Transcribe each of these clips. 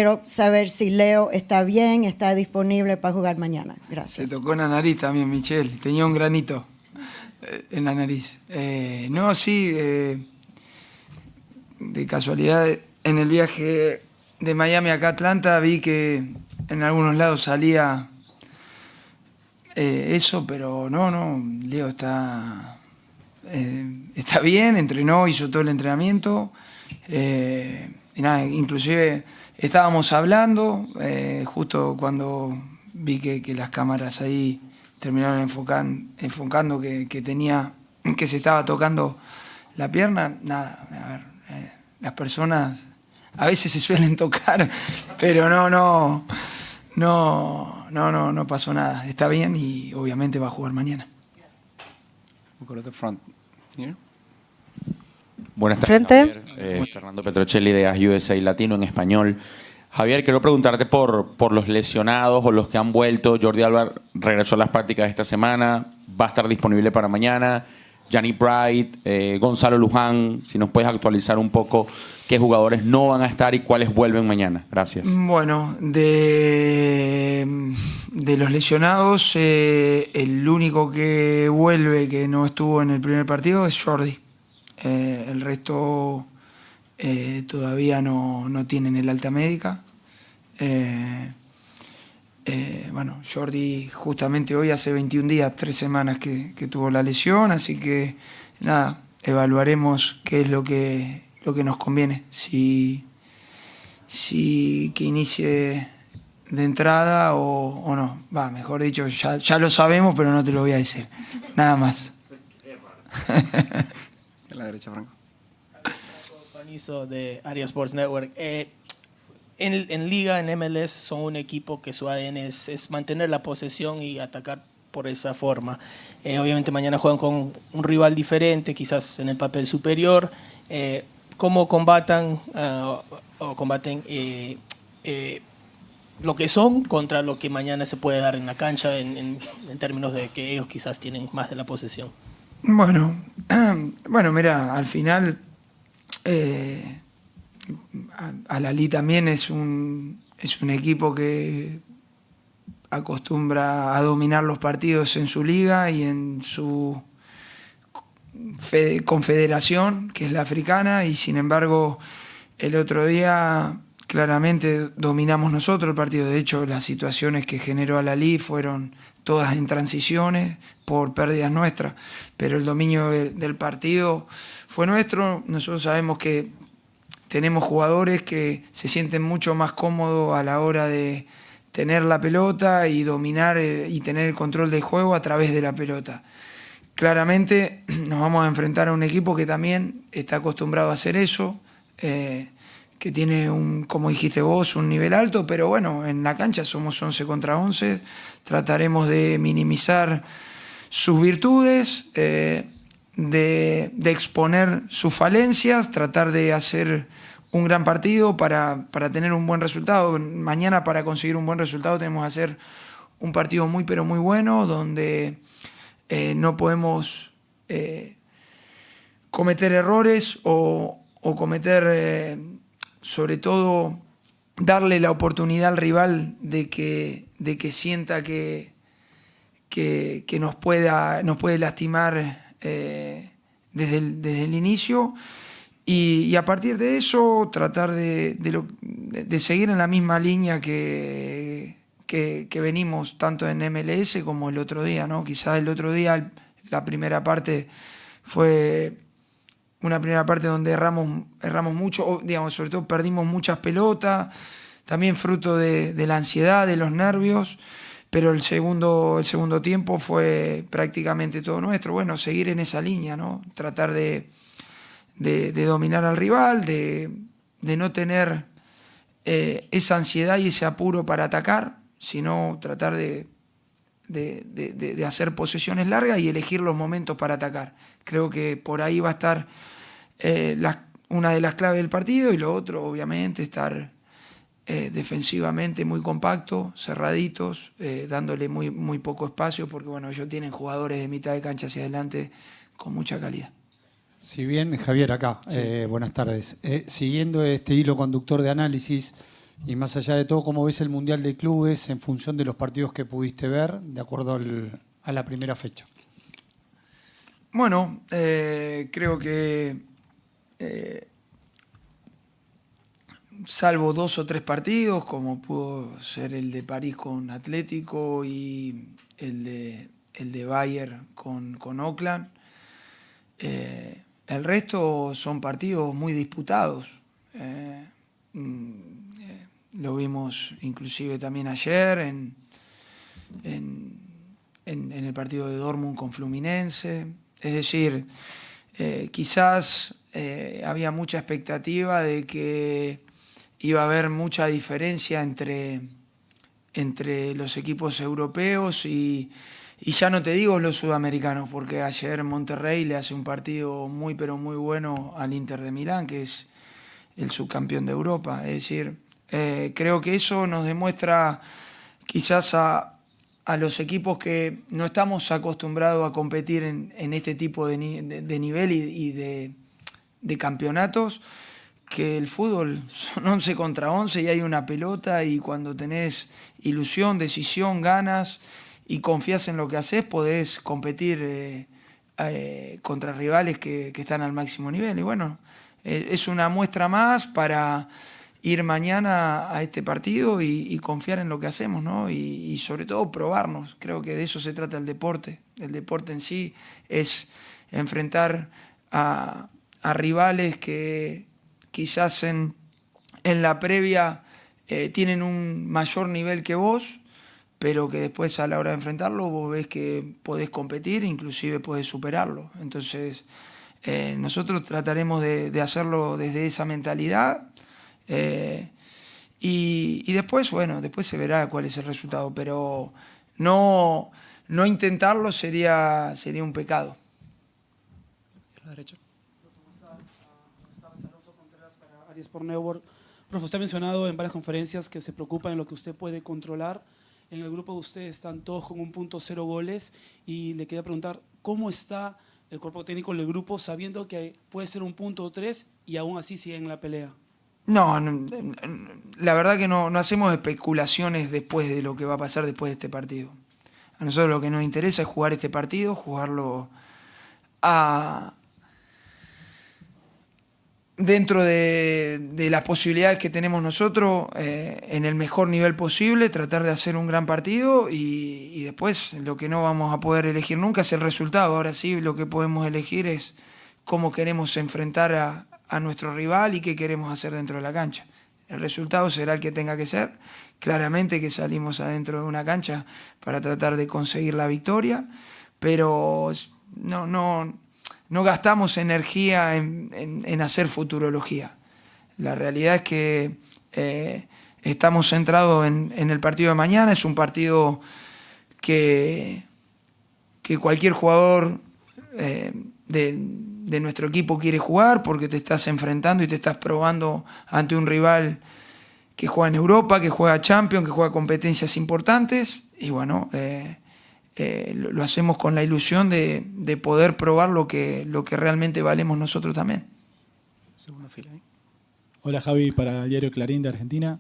Quiero saber si Leo está bien, está disponible para jugar mañana. Gracias. Se tocó en la nariz también, Michelle. Tenía un granito en la nariz. No, sí, de casualidad, en el viaje de Miami acá a Atlanta vi que en algunos lados salía eso, pero no, Leo está bien, entrenó, hizo todo el entrenamiento. Y nada, inclusive estábamos hablando, justo cuando vi que las cámaras ahí terminaron enfocando que se estaba tocando la pierna. Nada, a ver, las personas a veces se suelen tocar, pero no pasó nada. Está bien y obviamente va a jugar mañana. We'll go to the front. Here. Buenas tardes, Frente. Javier. Fernando Petrocelli de AS USA Latino en español. Javier, quiero preguntarte por los lesionados o los que han vuelto. Jordi Alba regresó a las prácticas esta semana, va a estar disponible para mañana. Gianni Bright, Gonzalo Luján, si nos puedes actualizar un poco qué jugadores no van a estar y cuáles vuelven mañana. Gracias. Bueno, de los lesionados, el único que vuelve que no estuvo en el primer partido es Jordi. El resto todavía no tienen el alta médica. Bueno, Jordi justamente hoy hace 21 días, 3 semanas que tuvo la lesión, así que nada, evaluaremos qué es lo que nos conviene. Si que inicie de entrada o no. Mejor dicho, ya lo sabemos, pero no te lo voy a decir. Nada más. En la derecha, Franco. Panizo de Aria Sports Network. En Liga, en MLS, son un equipo que su ADN es mantener la posesión y atacar por esa forma. Obviamente mañana juegan con un rival diferente, quizás en el papel superior. ¿Cómo combaten lo que son contra lo que mañana se puede dar en la cancha en términos de que ellos quizás tienen más de la posesión? Bueno, mira, al final Al-Ahly también es un equipo que acostumbra a dominar los partidos en su liga y en su confederación, que es la africana, y sin embargo el otro día claramente dominamos nosotros el partido. De hecho, las situaciones que generó Al-Ahly fueron todas en transiciones por pérdidas nuestras, pero el dominio del partido fue nuestro. Nosotros sabemos que tenemos jugadores que se sienten mucho más cómodos a la hora de tener la pelota y dominar y tener el control del juego a través de la pelota. Claramente nos vamos a enfrentar a un equipo que también está acostumbrado a hacer eso, que tiene, como dijiste vos, un nivel alto, pero bueno, en la cancha somos 11 contra 11, trataremos de minimizar sus virtudes, de exponer sus falencias, tratar de hacer un gran partido para tener un buen resultado. Mañana, para conseguir un buen resultado, tenemos que hacer un partido muy pero muy bueno, donde no podemos cometer errores o cometer, sobre todo, darle la oportunidad al rival de que sienta que nos puede lastimar desde el inicio, y a partir de eso tratar de seguir en la misma línea que venimos tanto en MLS como el otro día, ¿no? Quizás el otro día la primera parte fue una primera parte donde erramos mucho, digamos, sobre todo perdimos muchas pelotas, también fruto de la ansiedad, de los nervios, pero el segundo tiempo fue prácticamente todo nuestro. Bueno, seguir en esa línea, ¿no? Tratar de dominar al rival, de no tener esa ansiedad y ese apuro para atacar, sino tratar de hacer posesiones largas y elegir los momentos para atacar. Creo que por ahí va a estar una de las claves del partido, y lo otro, obviamente, estar defensivamente muy compacto, cerraditos, dándole muy poco espacio, porque bueno, ellos tienen jugadores de mitad de cancha hacia adelante con mucha calidad. Si bien, Javier, acá, Sí. buenas tardes. Siguiendo este hilo conductor de análisis, Y más allá de todo, ¿cómo ves el Mundial de Clubes en función de los partidos que pudiste ver, de acuerdo a la primera fecha? Bueno, creo que salvo 2 o 3 partidos, como pudo ser el de París con Atlético y el de Bayern con Oakland, el resto son partidos muy disputados. Lo vimos inclusive también ayer en el partido de Dortmund con Fluminense. Es decir, quizás había mucha expectativa de que iba a haber mucha diferencia entre los equipos europeos y ya no te digo los sudamericanos, porque ayer Monterrey le hace un partido muy pero muy bueno al Inter de Milán, que es el subcampeón de Europa. Es decir, creo que eso nos demuestra quizás a los equipos que no estamos acostumbrados a competir en este tipo de nivel y de campeonatos, que el fútbol son 11 contra 11 y hay una pelota, y cuando tenés ilusión, decisión, ganas y confías en lo que haces, podés competir contra rivales que están al máximo nivel. Y bueno, es una muestra más para ir mañana a este partido y confiar en lo que hacemos, ¿no? Y sobre todo probarnos. Creo que de eso se trata el deporte. El deporte en sí es enfrentar a rivales que quizás en la previa tienen un mayor nivel que vos, pero que después a la hora de enfrentarlo vos ves que podés competir, inclusive podés superarlo. Entonces nosotros trataremos de hacerlo desde esa mentalidad. Y después, bueno, después se verá cuál es el resultado, pero no intentarlo sería un pecado. A la derecha. Aries Sport Network. Profe, usted ha mencionado en varias conferencias que se preocupa en lo que usted puede controlar. En el grupo de ustedes están todos con 1.0 goles y le quería preguntar cómo está el cuerpo técnico del grupo sabiendo que puede ser 1.3 y aún así siguen en la pelea. No, la verdad que no hacemos especulaciones después de lo que va a pasar después de este partido. A nosotros lo que nos interesa es jugar este partido, jugarlo dentro de las posibilidades que tenemos nosotros, en el mejor nivel posible, tratar de hacer un gran partido y después lo que no vamos a poder elegir nunca es el resultado. Ahora sí, lo que podemos elegir es cómo queremos enfrentar a nuestro rival y qué queremos hacer dentro de la cancha. El resultado será el que tenga que ser. Claramente que salimos adentro de una cancha para tratar de conseguir la victoria, pero no gastamos energía en hacer futurología. La realidad es que estamos centrados en el partido de mañana. Es un partido que cualquier jugador de nuestro equipo quiere jugar, porque te estás enfrentando y te estás probando ante un rival que juega en Europa, que juega Champions, que juega competencias importantes. Y bueno, lo hacemos con la ilusión de poder probar lo que realmente valemos nosotros también. Segunda fila ahí. Hola Javi, para el diario Clarín de Argentina.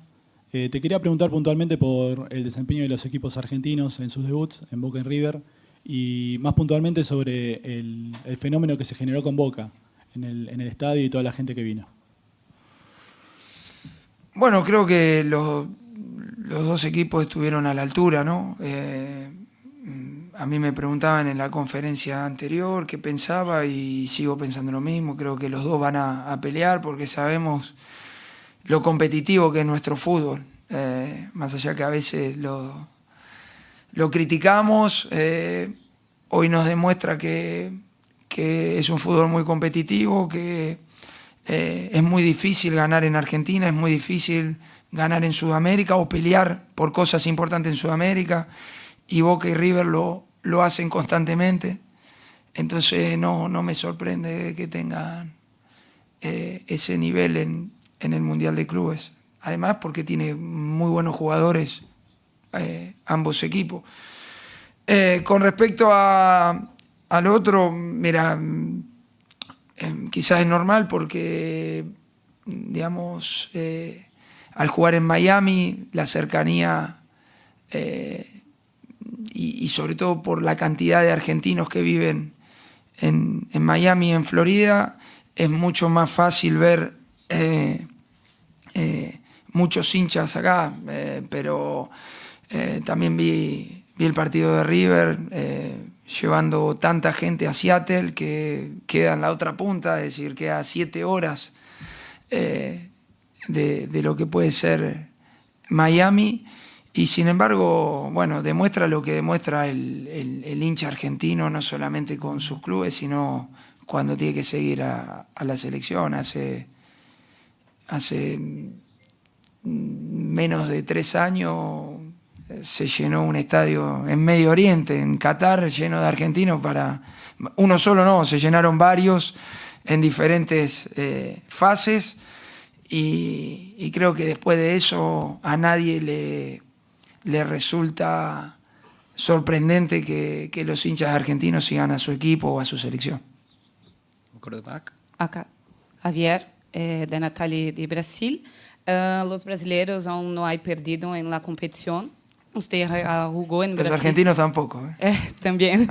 Te quería preguntar puntualmente por el desempeño de los equipos argentinos en sus debuts, en Boca y River, y más puntualmente sobre el fenómeno que se generó con Boca en el estadio y toda la gente que vino. Bueno, creo que los dos equipos estuvieron a la altura, ¿no? A mí me preguntaban en la conferencia anterior qué pensaba y sigo pensando lo mismo. Creo que los dos van a pelear porque sabemos lo competitivo que es nuestro fútbol. Más allá que a veces lo criticamos, hoy nos demuestra que es un fútbol muy competitivo, que es muy difícil ganar en Argentina, es muy difícil ganar en Sudamérica o pelear por cosas importantes en Sudamérica, y Boca y River lo hacen constantemente. Entonces no me sorprende que tengan ese nivel en el Mundial de Clubes. Además porque tiene muy buenos jugadores ambos equipos. Con respecto al otro, mira, quizás es normal porque, digamos, al jugar en Miami, la cercanía y sobre todo por la cantidad de argentinos que viven en Miami, en Florida, es mucho más fácil ver muchos hinchas acá, pero también vi el partido de River llevando tanta gente a Seattle que queda en la otra punta, es decir, queda 7 horas de lo que puede ser Miami, y sin embargo, bueno, demuestra lo que demuestra el hincha argentino, no solamente con sus clubes, sino cuando tiene que seguir a la selección. Hace menos de 3 años se llenó un estadio en Medio Oriente, en Qatar, lleno de argentinos para... Uno solo no, se llenaron varios en diferentes fases, y creo que después de eso a nadie le resulta sorprendente que los hinchas argentinos sigan a su equipo o a su selección. We'll go to the back. Acá, Javier, de Natalie de Brasil. Los brasileños aún no han perdido en la competición. Usted jugó en Brasil. Los argentinos tampoco. También.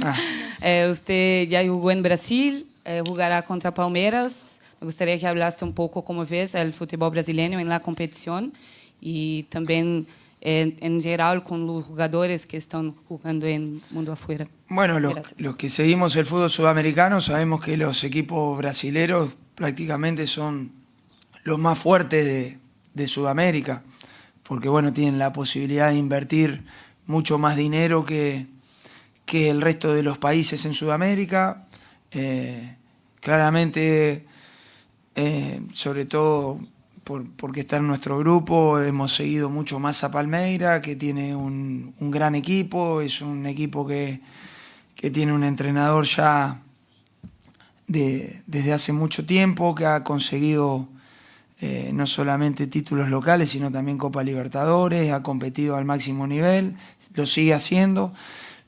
Usted ya jugó en Brasil, jugará contra Palmeiras. Me gustaría que hablaste un poco cómo ves el fútbol brasileño en la competición y también en general con los jugadores que están jugando en mundo afuera. Bueno, los que seguimos el fútbol sudamericano sabemos que los equipos brasileros prácticamente son los más fuertes de Sudamérica, porque bueno, tienen la posibilidad de invertir mucho más dinero que el resto de los países en Sudamérica. Claramente, sobre todo porque está en nuestro grupo, hemos seguido mucho más a Palmeiras, que tiene un gran equipo, es un equipo que tiene un entrenador ya desde hace mucho tiempo, que ha conseguido no solamente títulos locales, sino también Copa Libertadores, ha competido al máximo nivel, lo sigue haciendo,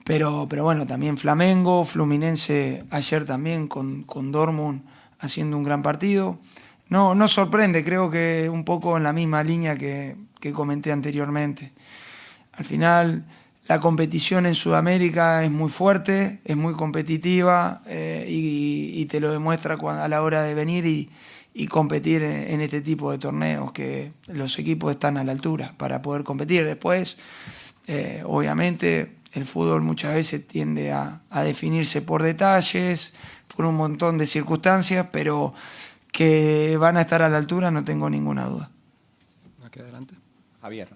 pero bueno, también Flamengo, Fluminense ayer también con Dortmund haciendo un gran partido. No sorprende, creo que un poco en la misma línea que comenté anteriormente. Al final, la competición en Sudamérica es muy fuerte, es muy competitiva, y te lo demuestra a la hora de venir y competir en este tipo de torneos, que los equipos están a la altura para poder competir. Después, obviamente, el fútbol muchas veces tiende a definirse por detalles, por un montón de circunstancias, pero que van a estar a la altura no tengo ninguna duda. Aquí adelante. Javier,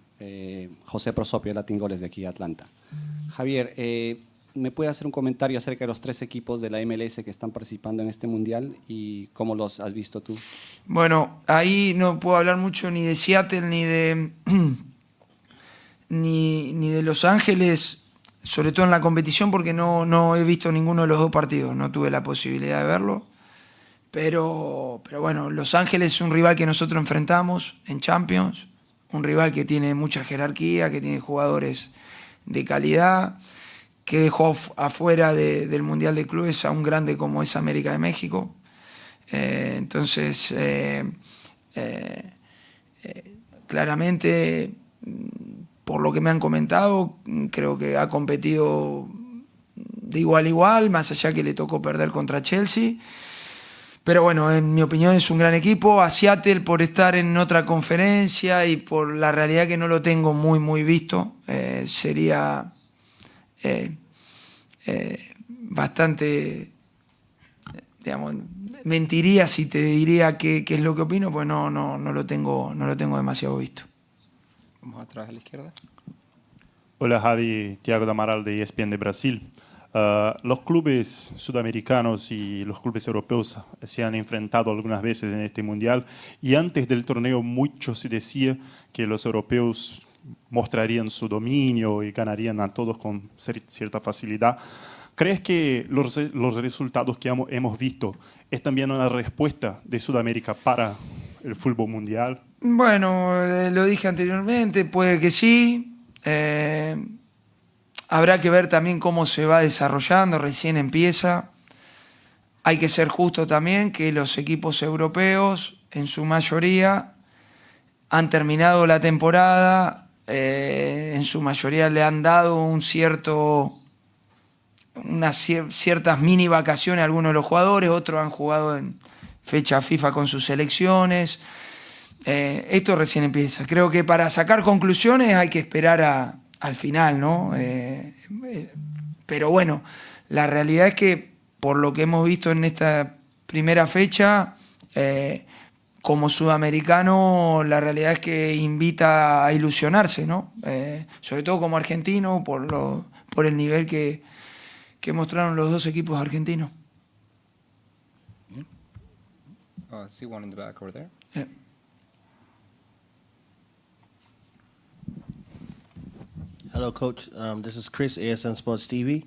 José Prosopio, Latin Goles de aquí de Atlanta. Javier, ¿me puede hacer un comentario acerca de los 3 equipos de la MLS que están participando en este mundial y cómo los has visto tú? Bueno, ahí no puedo hablar mucho ni de Seattle ni de Los Ángeles, sobre todo en la competición, porque no he visto ninguno de los 2 partidos, no tuve la posibilidad de verlo. Pero bueno, Los Ángeles es un rival que nosotros enfrentamos en Champions, un rival que tiene mucha jerarquía, que tiene jugadores de calidad, que dejó afuera del Mundial de Clubes a un grande como es América de México. Entonces, claramente, por lo que me han comentado, creo que ha competido de igual a igual, más allá que le tocó perder contra Chelsea. Pero bueno, en mi opinión es un gran equipo. A Seattle, por estar en otra conferencia y por la realidad que no lo tengo muy visto, sería bastante, digamos, mentiría si te diría qué es lo que opino, pues no lo tengo demasiado visto. Vamos atrás a la izquierda. Hola Javi, Thiago Damaral de ESPN de Brasil. Los clubes sudamericanos y los clubes europeos se han enfrentado algunas veces en este mundial, y antes del torneo mucho se decía que los europeos mostrarían su dominio y ganarían a todos con cierta facilidad. ¿Crees que los resultados que hemos visto es también una respuesta de Sudamérica para el fútbol mundial? Bueno, lo dije anteriormente, puede que sí. Habrá que ver también cómo se va desarrollando, recién empieza. Hay que ser justo también que los equipos europeos, en su mayoría, han terminado la temporada, en su mayoría le han dado ciertas mini vacaciones a algunos de los jugadores, otros han jugado en fecha FIFA con sus selecciones. Esto recién empieza. Creo que para sacar conclusiones hay que esperar al final, ¿no? Pero bueno, la realidad es que por lo que hemos visto en esta primera fecha, como sudamericano, la realidad es que invita a ilusionarse, ¿no? Sobre todo como argentino, por el nivel que mostraron los dos equipos argentinos. See one in the back over there. Yeah. Hello, Coach. This is Chris, ASN Sports TV.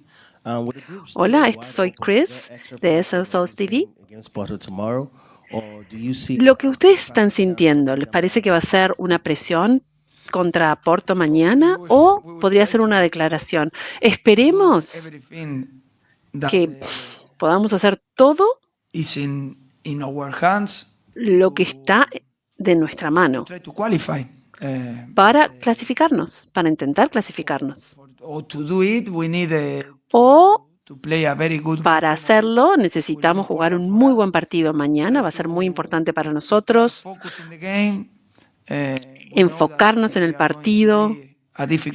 Hola, soy Chris de ASN Sports TV. Against Porto tomorrow, or do you see Lo que ustedes están sintiendo, ¿les parece que va a ser una presión contra Porto mañana o podría ser una declaración? Esperemos que podamos hacer todo In our hands lo que está de nuestra mano try to qualify. para clasificarnos, para intentar clasificarnos. Or to do it, we need O to play a very good. para hacerlo necesitamos jugar un muy buen partido mañana, va a ser muy importante para nosotros. Focus in the game. Enfocarnos en el partido.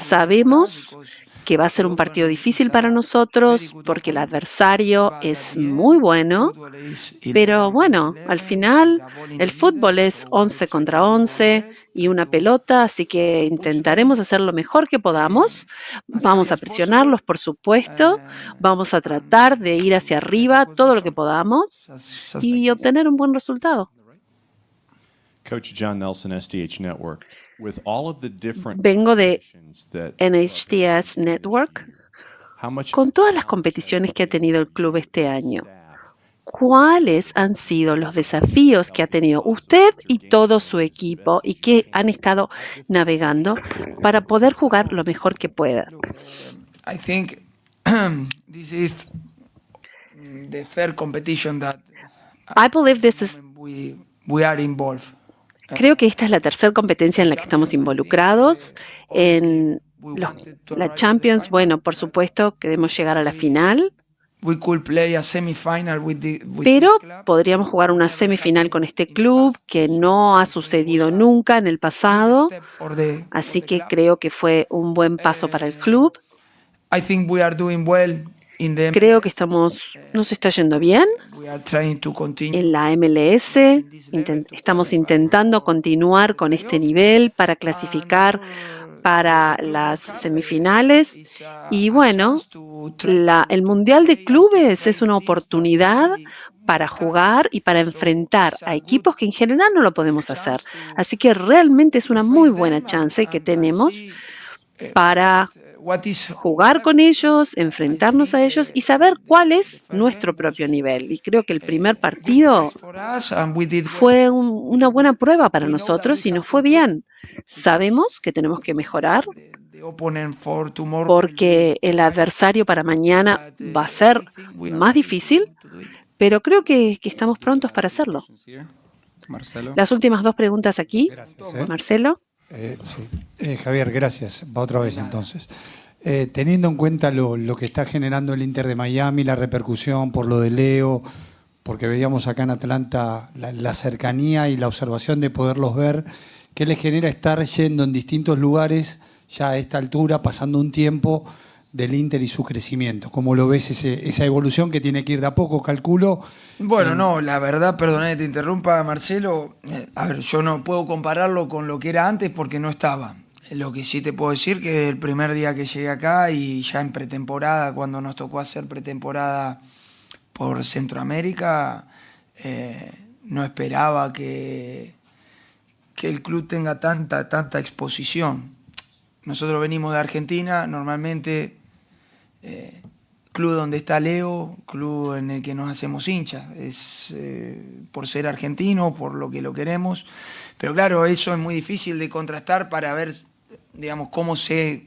Sabemos que va a ser un partido difícil para nosotros porque el adversario es muy bueno, pero bueno, al final el fútbol es 11 contra 11 y una pelota, así que intentaremos hacer lo mejor que podamos. Vamos a presionarlos, por supuesto, vamos a tratar de ir hacia arriba todo lo que podamos y obtener un buen resultado. Coach John Nelson, SDH Network. Vengo de NHTS Network. Con todas las competiciones que ha tenido el club este año, ¿cuáles han sido los desafíos que ha tenido usted y todo su equipo y que han estado navegando para poder jugar lo mejor que puedan? I think this is the third competition that I believe this is we are involved. Creo que esta es la tercera competencia en la que estamos involucrados. En la Champions, bueno, por supuesto, queremos llegar a la final, pero podríamos jugar una semifinal con este club que no ha sucedido nunca en el pasado, así que creo que fue un buen paso para el club. Creo que nos está yendo bien en la MLS. Estamos intentando continuar con este nivel para clasificar para las semifinales. Y bueno, el Mundial de Clubes es una oportunidad para jugar y para enfrentar a equipos que en general no lo podemos hacer. Así que realmente es una muy buena chance que tenemos para jugar con ellos, enfrentarnos a ellos y saber cuál es nuestro propio nivel. Y creo que el primer partido fue una buena prueba para nosotros y nos fue bien. Sabemos que tenemos que mejorar porque el adversario para mañana va a ser más difícil, pero creo que estamos prontos para hacerlo. Marcelo. Las últimas dos preguntas aquí. Gracias, Marcelo. Sí. Javier, gracias. Va otra vez entonces. Teniendo en cuenta lo que está generando el Inter de Miami, la repercusión por lo de Leo, porque veíamos acá en Atlanta la cercanía y la observación de poderlos ver, ¿qué les genera estar yendo en distintos lugares ya a esta altura, pasando un tiempo del Inter y su crecimiento? ¿Cómo lo ves esa evolución que tiene que ir de a poco, calculo? Bueno, no, la verdad, perdona que te interrumpa, Marcelo. A ver, yo no puedo compararlo con lo que era antes porque no estaba. Lo que sí te puedo decir que el primer día que llegué acá y ya en pretemporada, cuando nos tocó hacer pretemporada por Centroamérica, no esperaba que el club tenga tanta exposición. Nosotros venimos de Argentina, normalmente club donde está Leo, club en el que nos hacemos hinchas, es por ser argentino, por lo que lo queremos, pero claro, eso es muy difícil de contrastar para ver, digamos, cómo se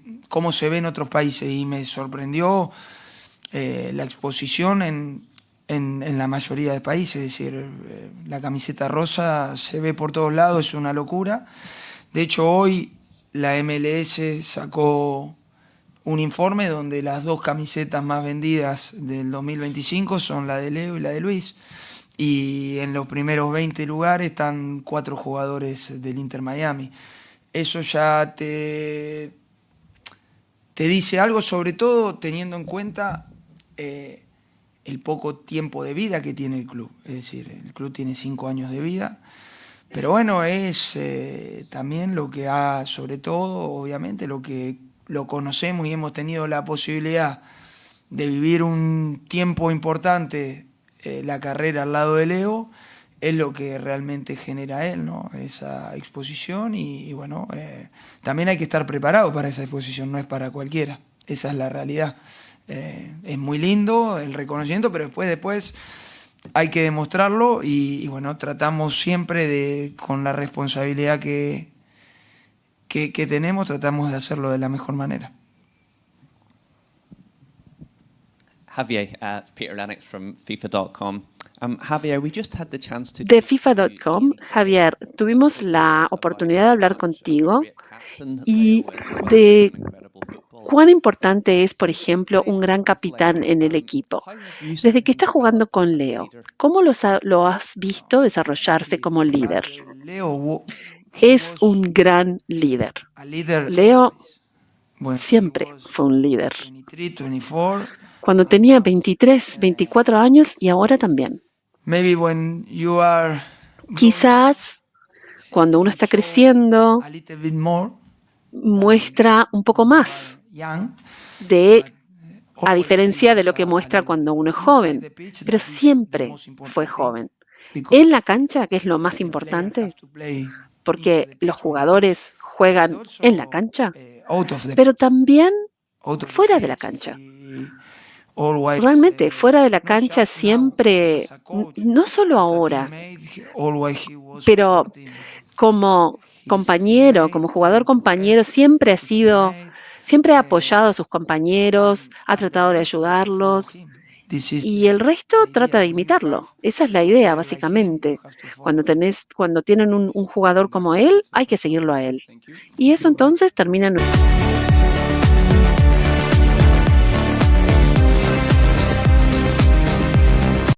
ve en otros países, y me sorprendió la exposición en la mayoría de países, es decir, la camiseta rosa se ve por todos lados, es una locura. De hecho, hoy la MLS sacó un informe donde las 2 camisetas más vendidas del 2025 son la de Leo y la de Luis. Y en los primeros 20 lugares están 4 jugadores del Inter Miami. Eso ya te dice algo, sobre todo teniendo en cuenta el poco tiempo de vida que tiene el club. Es decir, el club tiene 5 años de vida. Pero bueno, es también lo que ha, sobre todo, obviamente, lo que lo conocemos y hemos tenido la posibilidad de vivir un tiempo importante la carrera al lado de Leo, es lo que realmente genera él, ¿no? Esa exposición y bueno, también hay que estar preparado para esa exposición, no es para cualquiera, esa es la realidad. Es muy lindo el reconocimiento, pero después hay que demostrarlo y bueno, tratamos siempre con la responsabilidad que tenemos, tratamos de hacerlo de la mejor manera. Javier, it's Peter Lennox from FIFA.com. Javier, we just had the chance to... De FIFA.com, Javier, tuvimos la oportunidad de hablar contigo y de cuán importante es, por ejemplo, un gran capitán en el equipo. Desde que estás jugando con Leo, ¿cómo lo has visto desarrollarse como líder? Es un gran líder. Leo siempre fue un líder. Cuando tenía 23, 24 años y ahora también. Quizás cuando uno está creciendo, muestra un poco más a diferencia de lo que muestra cuando uno es joven, pero siempre fue joven. En la cancha, que es lo más importante, porque los jugadores juegan en la cancha, pero también fuera de la cancha. Realmente, fuera de la cancha siempre, no solo ahora, pero como compañero, como jugador compañero, siempre ha apoyado a sus compañeros, ha tratado de ayudarlos y el resto trata de imitarlo. Esa es la idea, básicamente. Cuando tienen un jugador como él, hay que seguirlo a él. Y eso entonces termina en...